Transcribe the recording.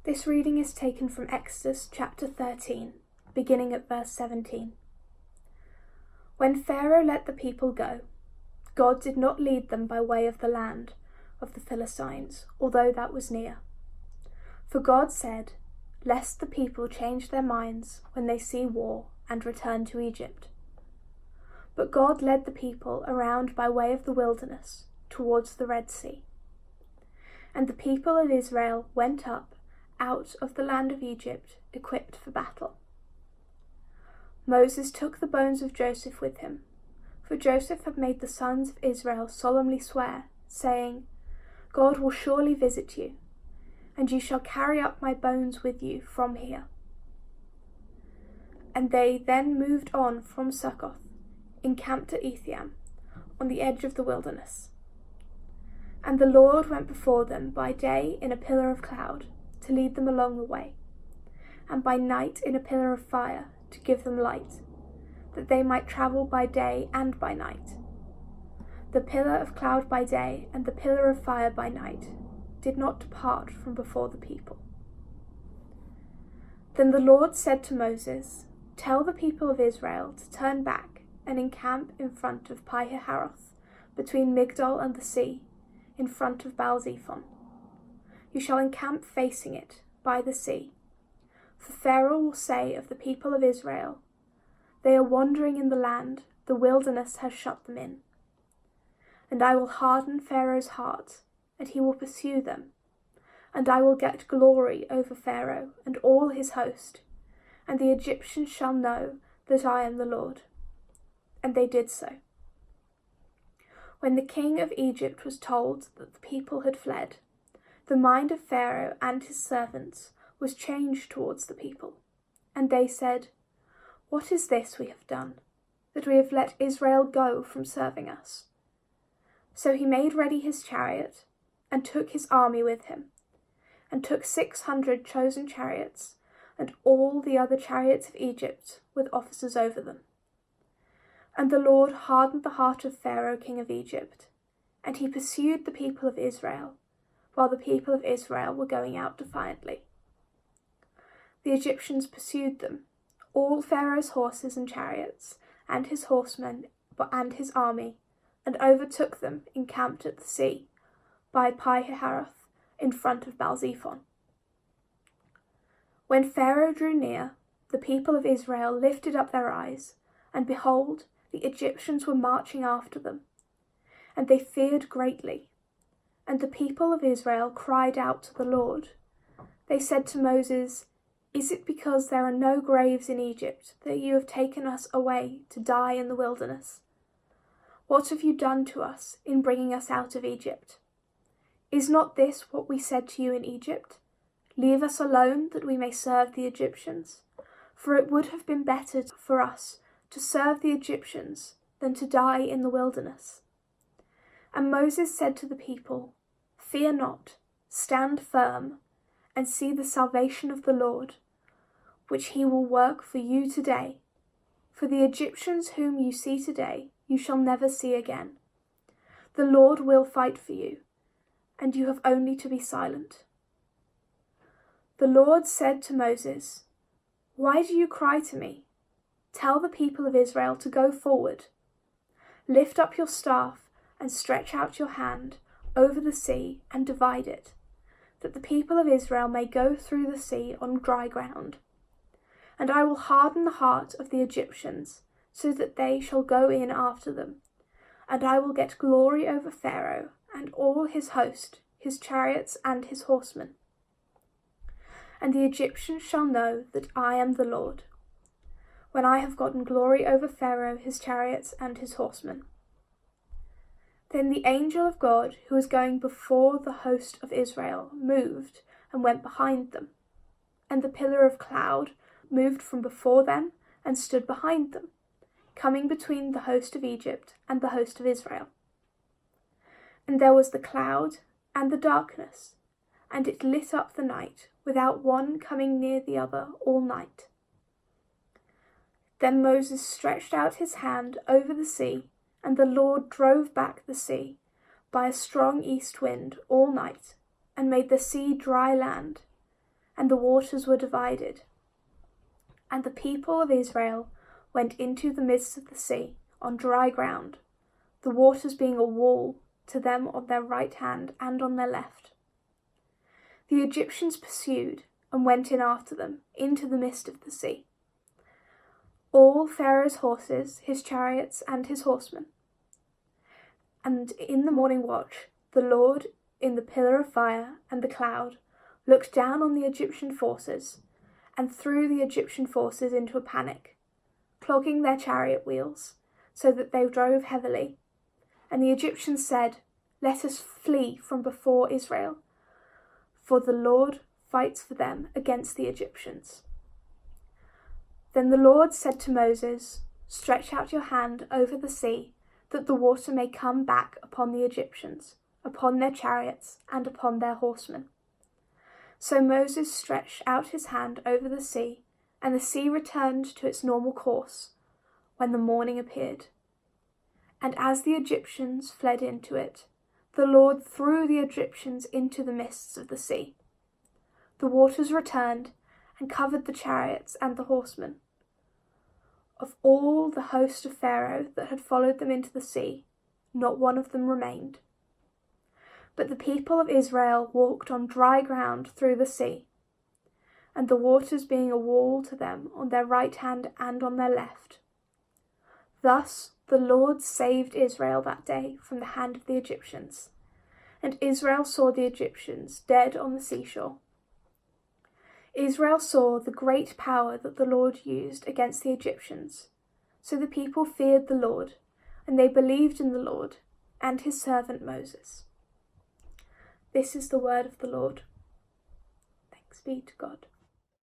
This reading is taken from Exodus chapter 13, beginning at verse 17. When Pharaoh let the people go, God did not lead them by way of the land of the Philistines, although that was near. For God said, "Lest the people change their minds when they see war and return to Egypt." But God led the people around by way of the wilderness towards the Red Sea. And the people of Israel went up out of the land of Egypt equipped for battle. Moses took the bones of Joseph with him, for Joseph had made the sons of Israel solemnly swear, saying, "God will surely visit you, and you shall carry up my bones with you from here." And they then moved on from Succoth, encamped at Etham, on the edge of the wilderness. And the Lord went before them by day in a pillar of cloud, to lead them along the way, and by night in a pillar of fire, to give them light, that they might travel by day and by night. The pillar of cloud by day and the pillar of fire by night did not depart from before the people. Then the Lord said to Moses, "Tell the people of Israel to turn back and encamp in front of Pi-hahiroth, between Migdol and the sea, in front of Baal-zephon. You shall encamp facing it, by the sea. For Pharaoh will say of the people of Israel, 'They are wandering in the land, the wilderness has shut them in.' And I will harden Pharaoh's heart, and he will pursue them. And I will get glory over Pharaoh and all his host, and the Egyptians shall know that I am the Lord." And they did so. When the king of Egypt was told that the people had fled, the mind of Pharaoh and his servants was changed towards the people, and they said, "What is this we have done, that we have let Israel go from serving us?" So he made ready his chariot, and took his army with him, and took 600 chosen chariots, and all the other chariots of Egypt with officers over them. And the Lord hardened the heart of Pharaoh king of Egypt, and he pursued the people of Israel, while the people of Israel were going out defiantly. The Egyptians pursued them, all Pharaoh's horses and chariots, and his horsemen and his army, and overtook them encamped at the sea, by Pi-hahiroth, in front of Baal-zephon. When Pharaoh drew near, the people of Israel lifted up their eyes, and behold, the Egyptians were marching after them. And they feared greatly. And the people of Israel cried out to the Lord. They said to Moses, "Is it because there are no graves in Egypt that you have taken us away to die in the wilderness? What have you done to us in bringing us out of Egypt? Is not this what we said to you in Egypt? Leave us alone that we may serve the Egyptians. For it would have been better for us to serve the Egyptians than to die in the wilderness." And Moses said to the people, "Fear not, stand firm, and see the salvation of the Lord, which he will work for you today. For the Egyptians whom you see today, you shall never see again. The Lord will fight for you, and you have only to be silent." The Lord said to Moses, "Why do you cry to me? Tell the people of Israel to go forward. Lift up your staff and stretch out your hand over the sea and divide it, that the people of Israel may go through the sea on dry ground. And I will harden the heart of the Egyptians, so that they shall go in after them. And I will get glory over Pharaoh and all his host, his chariots and his horsemen. And the Egyptians shall know that I am the Lord, when I have gotten glory over Pharaoh, his chariots, and his horsemen." Then the angel of God, who was going before the host of Israel, moved and went behind them. And the pillar of cloud moved from before them and stood behind them, coming between the host of Egypt and the host of Israel. And there was the cloud and the darkness, and it lit up the night, without one coming near the other all night. Then Moses stretched out his hand over the sea, and the Lord drove back the sea by a strong east wind all night, and made the sea dry land. and the waters were divided. And the people of Israel went into the midst of the sea on dry ground, the waters being a wall to them on their right hand and on their left. The Egyptians pursued and went in after them into the midst of the sea, all Pharaoh's horses, his chariots, and his horsemen. And in the morning watch, the Lord, in the pillar of fire and the cloud, looked down on the Egyptian forces and threw the Egyptian forces into a panic, clogging their chariot wheels, so that they drove heavily. And the Egyptians said, "Let us flee from before Israel, for the Lord fights for them against the Egyptians." Then the Lord said to Moses, "Stretch out your hand over the sea, that the water may come back upon the Egyptians, upon their chariots, and upon their horsemen." So Moses stretched out his hand over the sea, and the sea returned to its normal course when the morning appeared. And as the Egyptians fled into it, the Lord threw the Egyptians into the midst of the sea. The waters returned and covered the chariots and the horsemen. Of all the host of Pharaoh that had followed them into the sea, not one of them remained. But the people of Israel walked on dry ground through the sea, and the waters being a wall to them on their right hand and on their left. Thus the Lord saved Israel that day from the hand of the Egyptians, and Israel saw the Egyptians dead on the seashore. Israel saw the great power that the Lord used against the Egyptians. So the people feared the Lord, and they believed in the Lord and his servant Moses. This is the word of the Lord. Thanks be to God.